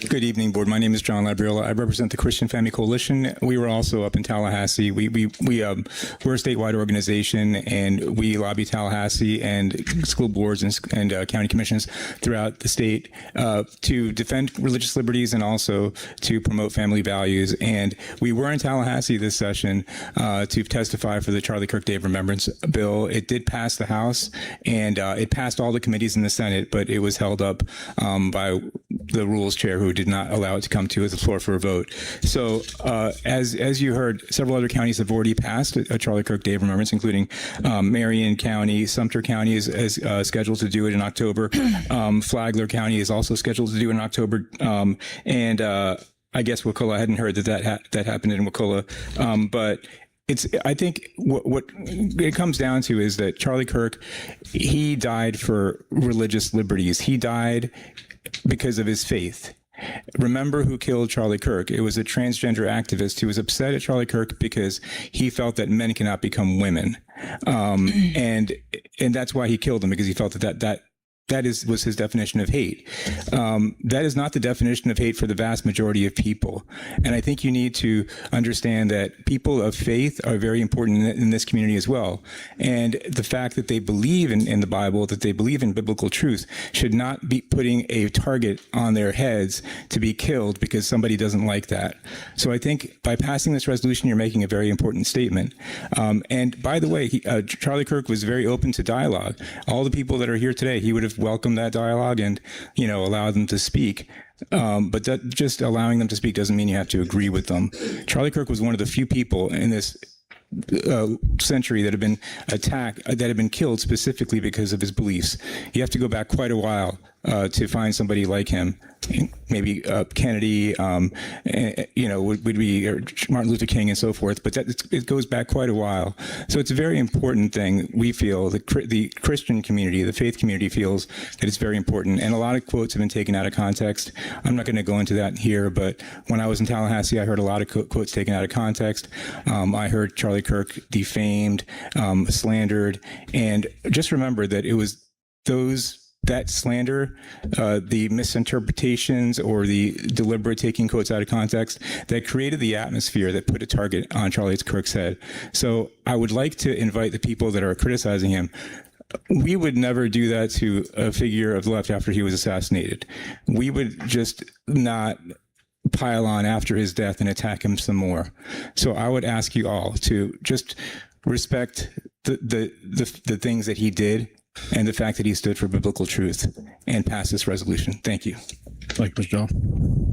Good evening, Board. My name is John Labriola. I represent the Christian Family Coalition. We were also up in Tallahassee. We're a statewide organization, and we lobby Tallahassee and school boards and county commissions throughout the state to defend religious liberties and also to promote family values. And we were in Tallahassee this session to testify for the Charlie Kirk Day of Remembrance bill. It did pass the House, and it passed all the committees in the Senate, but it was held up by the rules chair, who did not allow it to come to the floor for a vote. So as you heard, several other counties have already passed a Charlie Kirk Day of Remembrance, including Marion County. Sumter County is scheduled to do it in October. Flagler County is also scheduled to do it in October. And I guess Wakulla, I hadn't heard that happened in Wakulla. But I think what it comes down to is that Charlie Kirk, he died for religious liberties. He died because of his faith. Remember who killed Charlie Kirk. It was a transgender activist who was upset at Charlie Kirk because he felt that men cannot become women. And that's why he killed him, because he felt that was his definition of hate. That is not the definition of hate for the vast majority of people. And I think you need to understand that people of faith are very important in this community as well. And the fact that they believe in the Bible, that they believe in biblical truth, should not be putting a target on their heads to be killed because somebody doesn't like that. So I think by passing this resolution, you're making a very important statement. And by the way, Charlie Kirk was very open to dialogue. All the people that are here today, he would have welcome that dialogue and, allow them to speak. But that just allowing them to speak doesn't mean you have to agree with them. Charlie Kirk was one of the few people in this century that have been attacked, that have been killed specifically because of his beliefs. You have to go back quite a while to find somebody like him. Maybe Kennedy, would be Martin Luther King and so forth, but it goes back quite a while. So it's a very important thing. We feel, the Christian community, the faith community feels that it's very important. And a lot of quotes have been taken out of context. I'm not going to go into that here, but when I was in Tallahassee, I heard a lot of quotes taken out of context. I heard Charlie Kirk defamed, slandered, and just remember that it was that slander, the misinterpretations or the deliberate taking quotes out of context, that created the atmosphere that put a target on Charlie Kirk's head. So I would like to invite the people that are criticizing him. We would never do that to a figure of the left after he was assassinated. We would just not pile on after his death and attack him some more. So I would ask you all to just respect the things that he did and the fact that he stood for biblical truth and pass this resolution. Thank you. Thank you, Mr. John.